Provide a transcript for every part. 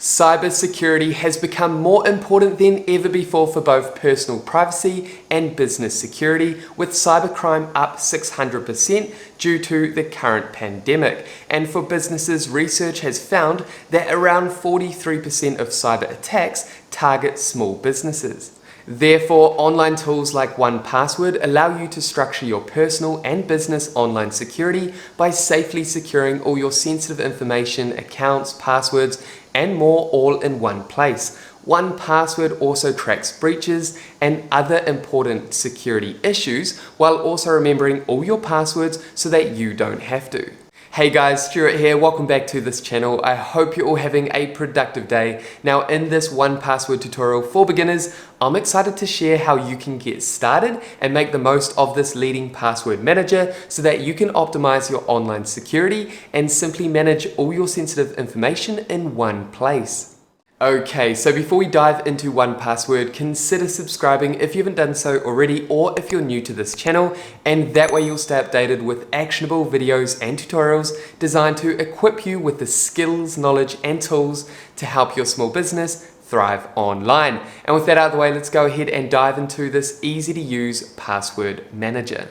Cybersecurity has become more important than ever before for both personal privacy and business security, with cybercrime up 600% due to the current pandemic. And for businesses, research has found that around 43% of cyber attacks target small businesses. Therefore, online tools like 1Password allow you to structure your personal and business online security by safely securing all your sensitive information, accounts, passwords, and more all in one place. 1Password also tracks breaches and other important security issues while also remembering all your passwords so that you don't have to. Hey guys, Stewart here, welcome back to this channel. I hope you're all having a productive day. Now in this 1Password tutorial for beginners, I'm excited to share how you can get started and make the most of this leading password manager so that you can optimize your online security and simply manage all your sensitive information in one place. Okay, so before we dive into 1Password, consider subscribing if you haven't done so already or if you're new to this channel, and that way you'll stay updated with actionable videos and tutorials designed to equip you with the skills, knowledge and tools to help your small business thrive online. And with that out of the way, let's go ahead and dive into this easy to use password manager.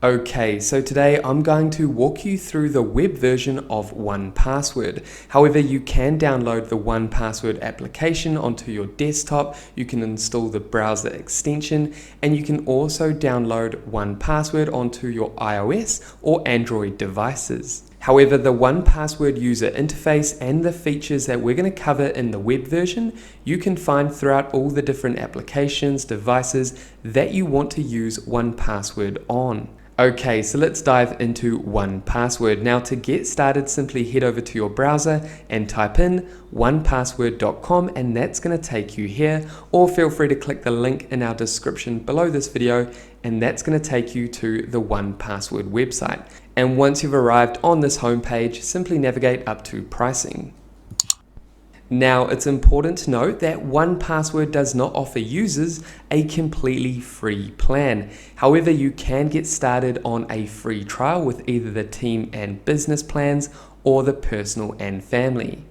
Okay, so today I'm going to walk you through the web version of 1Password. However, you can download the 1Password application onto your desktop, you can install the browser extension, and you can also download 1Password onto your iOS or Android devices. However, the 1Password user interface and the features that we're going to cover in the web version, you can find throughout all the different applications, devices that you want to use 1Password on. Okay, so let's dive into 1Password. Now to get started, simply head over to your browser and type in 1password.com and that's going to take you here, or feel free to click the link in our description below this video and that's going to take you to the 1Password website. And once you've arrived on this homepage, simply navigate up to pricing. Now, it's important to note that 1Password does not offer users a completely free plan. However, you can get started on a free trial with either the team and business plans or the personal and family.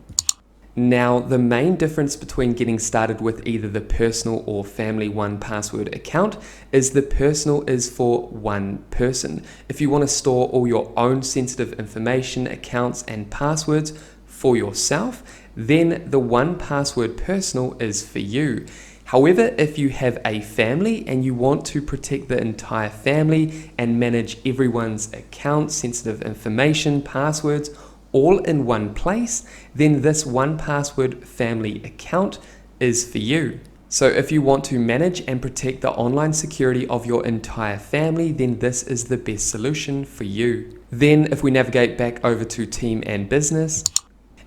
Now, the main difference between getting started with either the personal or family 1Password account is the personal is for one person. If you want to store all your own sensitive information, accounts and passwords for yourself, then the 1Password personal is for you. However, if you have a family and you want to protect the entire family and manage everyone's accounts, sensitive information, passwords, all in one place, then this 1Password family account is for you. So if you want to manage and protect the online security of your entire family, then this is the best solution for you. Then if we navigate back over to team and business,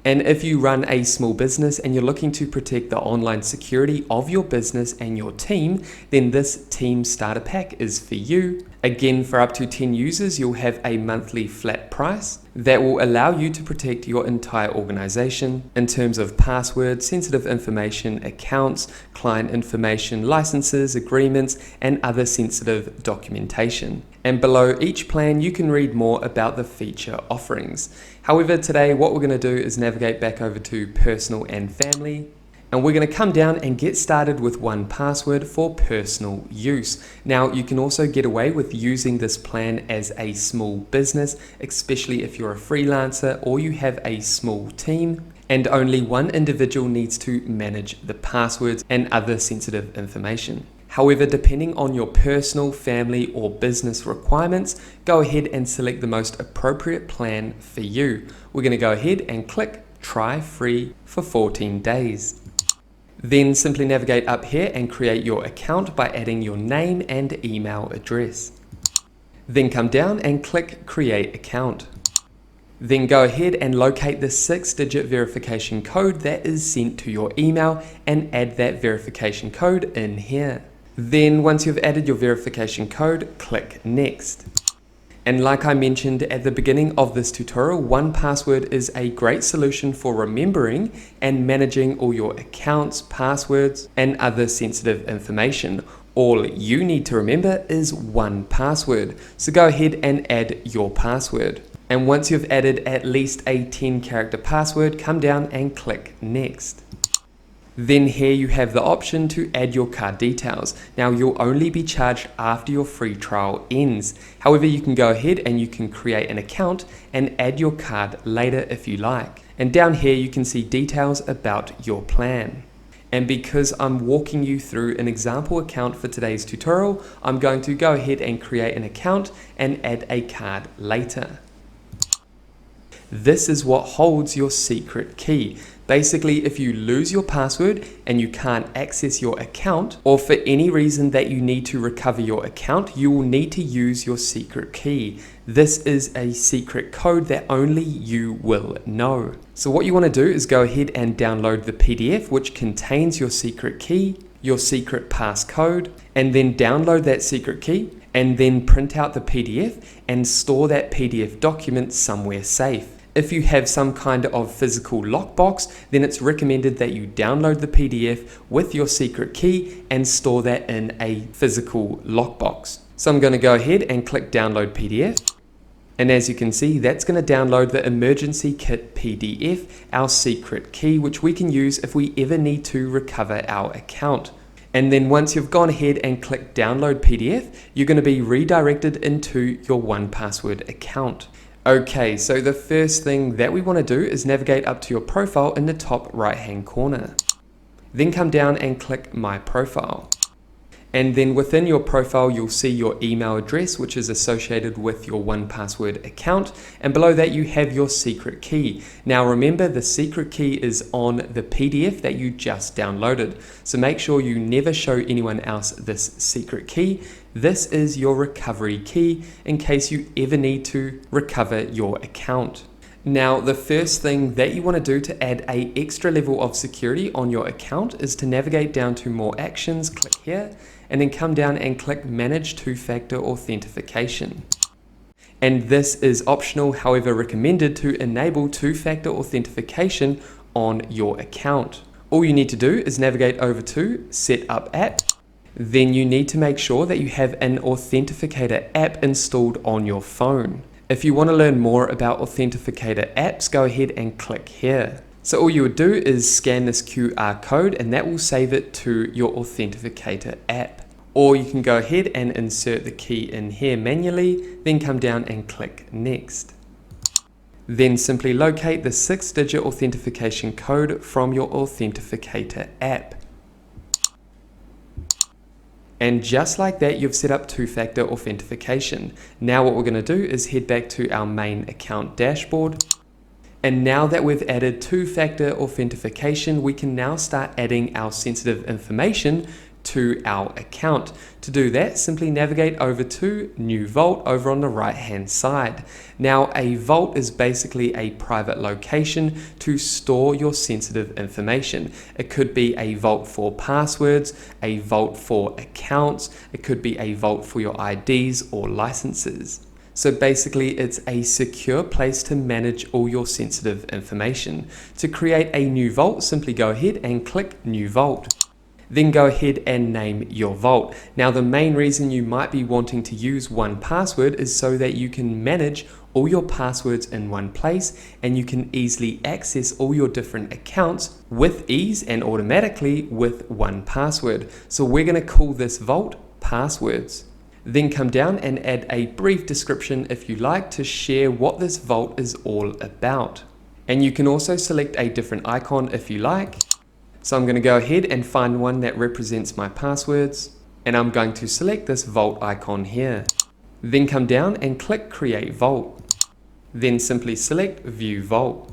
and if you run a small business and you're looking to protect the online security of your business and your team, then this team starter pack is for you. Again, for up to 10 users, you'll have a monthly flat price that will allow you to protect your entire organization in terms of passwords, sensitive information, accounts, client information, licenses, agreements, and other sensitive documentation. And below each plan, you can read more about the feature offerings. However, today what we're going to do is navigate back over to personal and family. And we're going to come down and get started with 1Password for personal use. Now, you can also get away with using this plan as a small business, especially if you're a freelancer or you have a small team and only one individual needs to manage the passwords and other sensitive information. However, depending on your personal, family, or business requirements, go ahead and select the most appropriate plan for you. We're going to go ahead and click Try Free for 14 days. Then simply navigate up here and create your account by adding your name and email address. Then come down and click Create Account. Then go ahead and locate the 6-digit verification code that is sent to your email and add that verification code in here. Then once you've added your verification code, click Next. And like I mentioned at the beginning of this tutorial, 1Password is a great solution for remembering and managing all your accounts, passwords, and other sensitive information. All you need to remember is 1Password. So go ahead and add your password. And once you've added at least a 10-character password, come down and click Next. Then here you have the option to add your card details. Now you'll only be charged after your free trial ends. However, you can go ahead and you can create an account and add your card later if you like. And down here you can see details about your plan. And because I'm walking you through an example account for today's tutorial, I'm going to go ahead and create an account and add a card later. This is what holds your secret key. Basically, if you lose your password and you can't access your account, or for any reason that you need to recover your account, you will need to use your secret key. This is a secret code that only you will know. So what you want to do is go ahead and download the PDF which contains your secret key, your secret passcode, and then download that secret key, and then print out the PDF and store that PDF document somewhere safe. If you have some kind of physical lockbox, then it's recommended that you download the PDF with your secret key and store that in a physical lockbox. So I'm going to go ahead and click Download PDF. And as you can see, that's going to download the Emergency Kit PDF, our secret key, which we can use if we ever need to recover our account. And then once you've gone ahead and clicked Download PDF, you're going to be redirected into your 1Password account. Okay, so the first thing that we want to do is navigate up to your profile in the top right hand corner. Then come down and click My Profile. And then within your profile, you'll see your email address, which is associated with your 1Password account. And below that, you have your secret key. Now remember, the secret key is on the PDF that you just downloaded. So make sure you never show anyone else this secret key. This is your recovery key in case you ever need to recover your account. Now, the first thing that you want to do to add an extra level of security on your account is to navigate down to More Actions, click here, and then come down and click Manage Two-Factor Authentication. And this is optional, however recommended to enable two-factor authentication on your account. All you need to do is navigate over to Set Up App. Then you need to make sure that you have an Authenticator app installed on your phone. If you want to learn more about Authenticator apps, go ahead and click here. So all you would do is scan this QR code and that will save it to your Authenticator app. Or you can go ahead and insert the key in here manually, then come down and click Next. Then simply locate the 6-digit authentication code from your Authenticator app. And just like that, you've set up two-factor authentication. Now what we're going to do is head back to our main account dashboard. And now that we've added two-factor authentication, we can now start adding our sensitive information to our account. To do that, simply navigate over to New Vault over on the right hand side. Now a vault is basically a private location to store your sensitive information. It could be a vault for passwords, a vault for accounts, it could be a vault for your IDs or licenses. So basically it's a secure place to manage all your sensitive information. To create a new vault, simply go ahead and click New Vault. Then go ahead and name your vault. Now the main reason you might be wanting to use 1Password is so that you can manage all your passwords in one place and you can easily access all your different accounts with ease and automatically with 1Password. So we're going to call this vault Passwords. Then come down and add a brief description if you like to share what this vault is all about. And you can also select a different icon if you like. So I'm going to go ahead and find one that represents my passwords, and I'm going to select this vault icon here. Then come down and click Create Vault. Then simply select View Vault.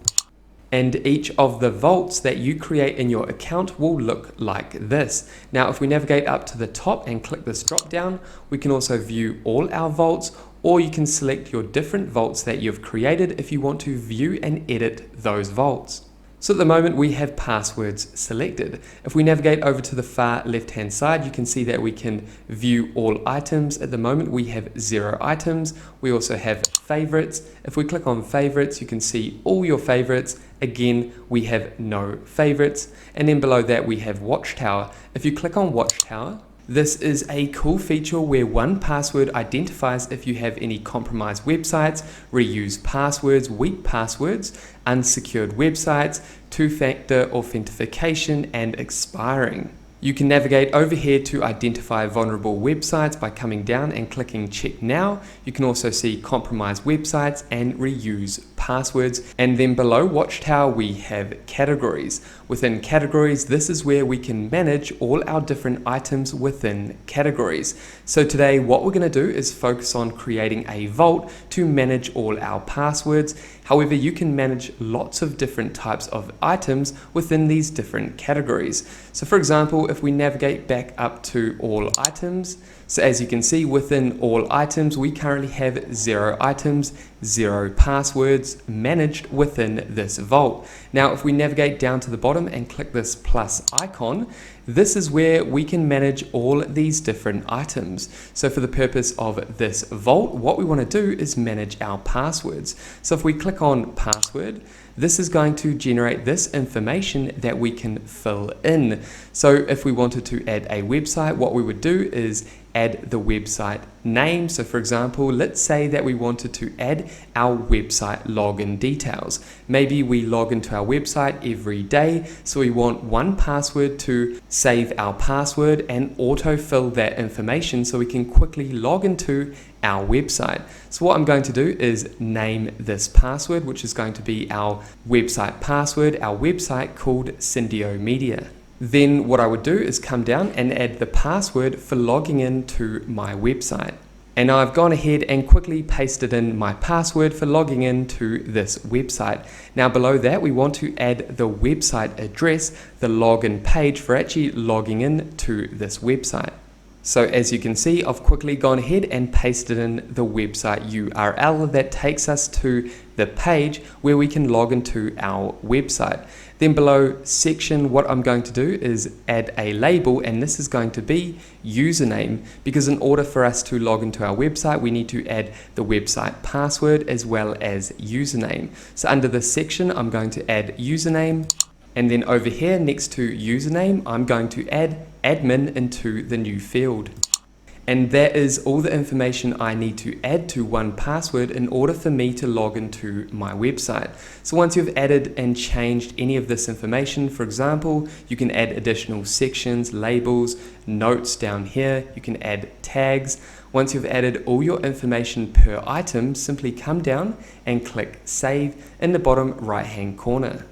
And each of the vaults that you create in your account will look like this. Now if we navigate up to the top and click this drop down, we can also view all our vaults, or you can select your different vaults that you've created if you want to view and edit those vaults. So at the moment we have passwords selected. If we navigate over to the far left hand side, you can see that we can view all items. At the moment we have 0 items. We also have favorites. If we click on favorites, you can see all your favorites. Again, we have no favorites. And then below that we have Watchtower. If you click on Watchtower, this is a cool feature where 1Password identifies if you have any compromised websites, reused passwords, weak passwords, unsecured websites, two-factor authentication, and expiring. You can navigate over here to identify vulnerable websites by coming down and clicking Check Now. You can also see compromised websites and reuse passwords. And then below Watchtower we have categories. Within categories, this is where we can manage all our different items within categories. So today what we're going to do is focus on creating a vault to manage all our passwords. However, you can manage lots of different types of items within these different categories. So for example, if we navigate back up to all items, so as you can see within all items, we currently have 0 items, 0 passwords managed within this vault. Now, if we navigate down to the bottom and click this plus icon, this is where we can manage all these different items. So for the purpose of this vault, what we want to do is manage our passwords. So if we click on password, this is going to generate this information that we can fill in. So if we wanted to add a website, what we would do is add the website name. So for example, let's say that we wanted to add our website login details. Maybe we log into our website every day, so we want 1Password to save our password and autofill that information so we can quickly log into our website. So what I'm going to do is name this password, which is going to be our website password, our website called Syndio Media. Then what I would do is come down and add the password for logging into my website. And now I've gone ahead and quickly pasted in my password for logging into this website. Now below that, we want to add the website address, the login page for actually logging in to this website. So as you can see, I've quickly gone ahead and pasted in the website URL that takes us to the page where we can log into our website. Then below section, what I'm going to do is add a label, and this is going to be username, because in order for us to log into our website, we need to add the website password as well as username. So under this section, I'm going to add username. And then over here next to username, I'm going to add admin into the new field. And that is all the information I need to add to 1Password in order for me to log into my website. So once you've added and changed any of this information, for example, you can add additional sections, labels, notes down here, you can add tags. Once you've added all your information per item, simply come down and click Save in the bottom right hand corner.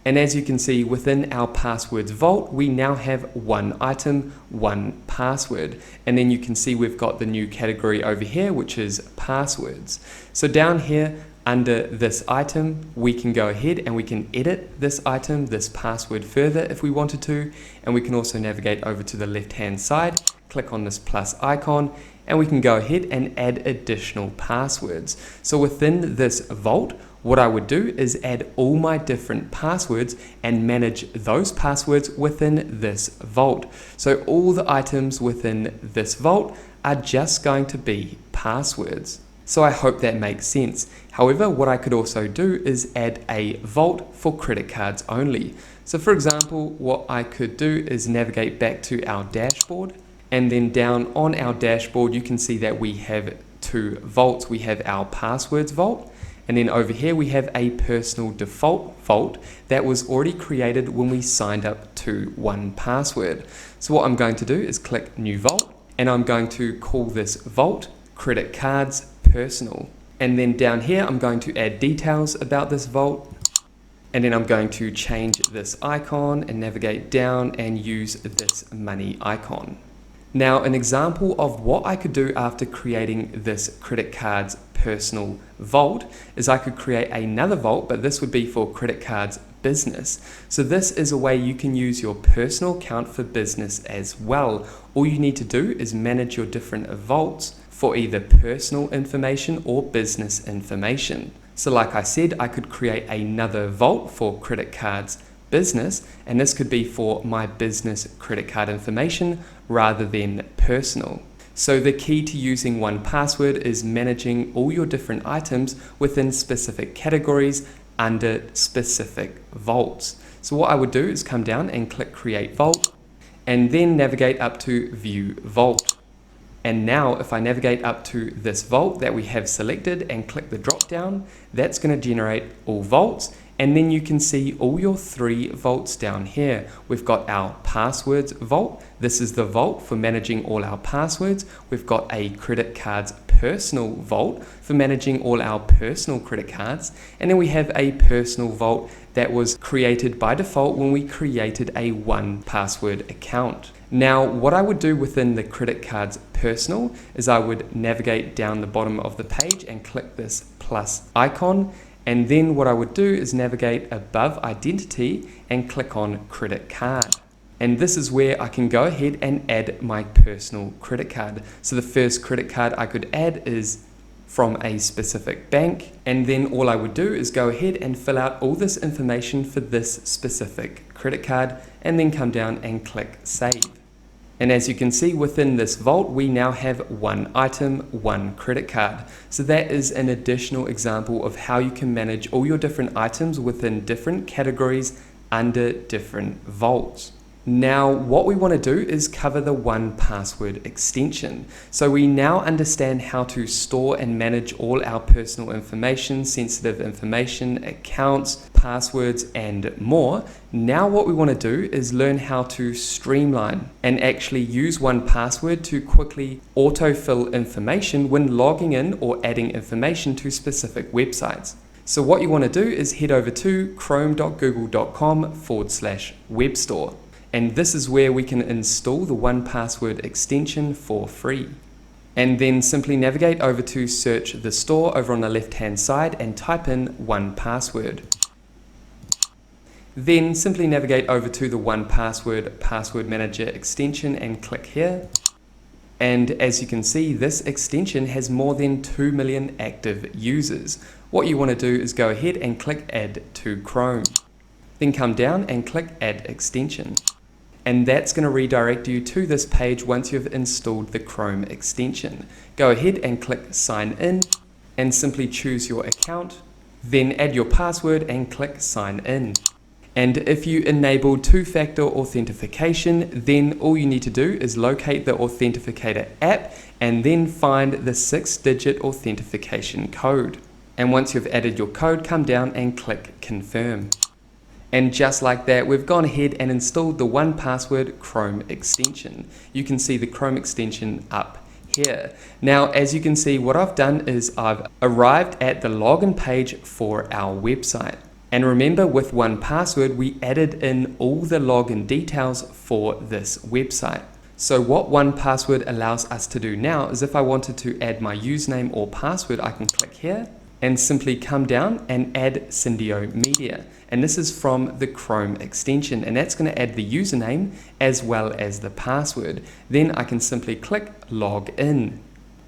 And as you can see within our passwords vault, we now have one item, 1Password. And then you can see we've got the new category over here, which is passwords. So down here under this item, we can go ahead and we can edit this item, this password further if we wanted to. And we can also navigate over to the left-hand side, click on this plus icon, and we can go ahead and add additional passwords. So within this vault, what I would do is add all my different passwords and manage those passwords within this vault. So all the items within this vault are just going to be passwords. So I hope that makes sense. However, what I could also do is add a vault for credit cards only. So for example, what I could do is navigate back to our dashboard, and then down on our dashboard, you can see that we have two vaults. We have our passwords vault, and then over here we have a personal default vault that was already created when we signed up to 1Password. So what I'm going to do is click New Vault, and I'm going to call this vault Credit Cards Personal. And then down here I'm going to add details about this vault, and then I'm going to change this icon and navigate down and use this money icon. Now, an example of what I could do after creating this credit cards personal vault is I could create another vault, but this would be for credit cards business. So this is a way you can use your personal account for business as well. All you need to do is manage your different vaults for either personal information or business information. So like I said, I could create another vault for credit cards business, and this could be for my business credit card information rather than personal. So the key to using 1Password is managing all your different items within specific categories under specific vaults. So what I would do is come down and click Create Vault, and then navigate up to View Vault. And now if I navigate up to this vault that we have selected and click the drop down, that's going to generate all vaults. And then you can see all your 3 vaults down here. We've got our passwords vault. This is the vault for managing all our passwords. We've got a credit cards personal vault for managing all our personal credit cards. And then we have a personal vault that was created by default when we created a 1Password account. Now, what I would do within the credit cards personal is I would navigate down the bottom of the page and click this plus icon. And then what I would do is navigate above identity and click on credit card. And this is where I can go ahead and add my personal credit card. So the first credit card I could add is from a specific bank. And then all I would do is go ahead and fill out all this information for this specific credit card and then come down and click save. And as you can see within this vault, we now have 1 item, 1 credit card. So that is an additional example of how you can manage all your different items within different categories under different vaults. Now, what we want to do is cover the 1Password extension. So we now understand how to store and manage all our personal information, sensitive information, accounts, passwords, and more. Now what we want to do is learn how to streamline and actually use 1Password to quickly autofill information when logging in or adding information to specific websites. So what you want to do is head over to chrome.google.com/webstore. And this is where we can install the 1Password extension for free. And then simply navigate over to search the store over on the left hand side and type in 1Password. Then simply navigate over to the 1Password Password Manager extension and click here. And as you can see, this extension has more than 2 million active users. What you want to do is go ahead and click Add to Chrome. Then come down and click Add Extension. And that's going to redirect you to this page once you've installed the Chrome extension. Go ahead and click Sign In and simply choose your account. Then add your password and click Sign In. And if you enable 2-factor authentication, then all you need to do is locate the Authenticator app and then find the 6-digit authentication code. And once you've added your code, come down and click Confirm. And just like that, we've gone ahead and installed the 1Password Chrome extension. You can see the Chrome extension up here. Now, as you can see, what I've done is I've arrived at the login page for our website. And remember, with 1Password, we added in all the login details for this website. So what 1Password allows us to do now is if I wanted to add my username or password, I can click here and simply come down and add Syndio Media. And this is from the Chrome extension, and that's going to add the username as well as the password. Then I can simply click Log In.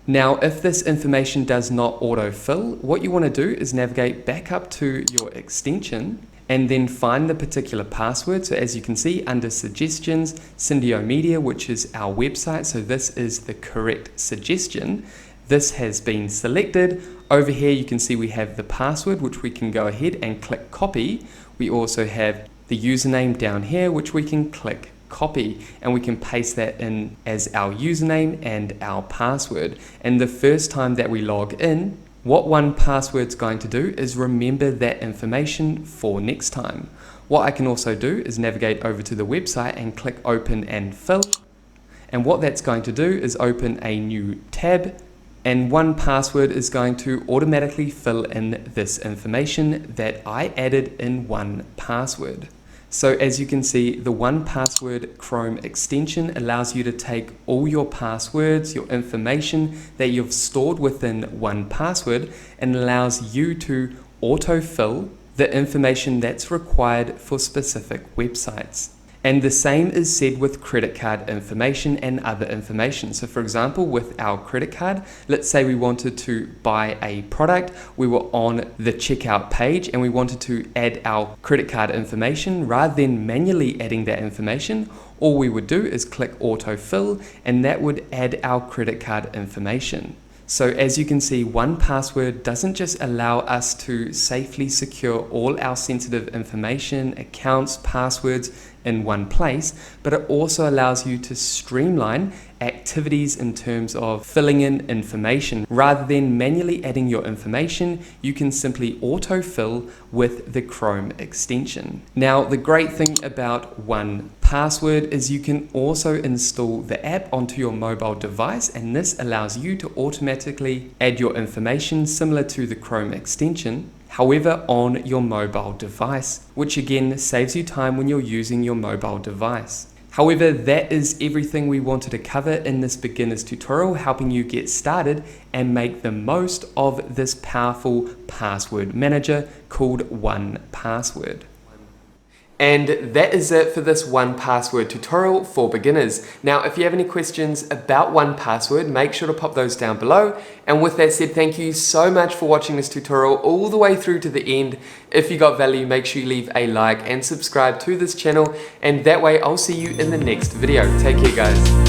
Now, if this information does not autofill, what you want to do is navigate back up to your extension and then find the particular password. So as you can see under Suggestions, Syndio Media, which is our website, so this is the correct suggestion. This has been selected. Over here you can see we have the password, which we can go ahead and click copy. We also have the username down here, which we can click copy, and we can paste that in as our username and our password. And the first time that we log in, what 1Password's going to do is remember that information for next time. What I can also do is navigate over to the website and click Open and Fill. And what that's going to do is open a new tab, and 1Password is going to automatically fill in this information that I added in 1Password. So as you can see, the 1Password Chrome extension allows you to take all your passwords, your information that you've stored within 1Password, and allows you to autofill the information that's required for specific websites. And the same is said with credit card information and other information. So for example, with our credit card, let's say we wanted to buy a product, we were on the checkout page and we wanted to add our credit card information. Rather than manually adding that information, all we would do is click autofill and that would add our credit card information. So as you can see, 1Password doesn't just allow us to safely secure all our sensitive information, accounts, passwords in one place, but it also allows you to streamline activities in terms of filling in information. Rather than manually adding your information, you can simply autofill with the Chrome extension. Now, the great thing about 1Password is you can also install the app onto your mobile device, and this allows you to automatically add your information similar to the Chrome extension, however on your mobile device, which again saves you time when you're using your mobile device. However, that is everything we wanted to cover in this beginner's tutorial, helping you get started and make the most of this powerful password manager called 1Password. And that is it for this 1Password tutorial for beginners. Now, if you have any questions about 1Password, make sure to pop those down below. And with that said, thank you so much for watching this tutorial all the way through to the end. If you got value, make sure you leave a like and subscribe to this channel. And that way, I'll see you in the next video. Take care, guys.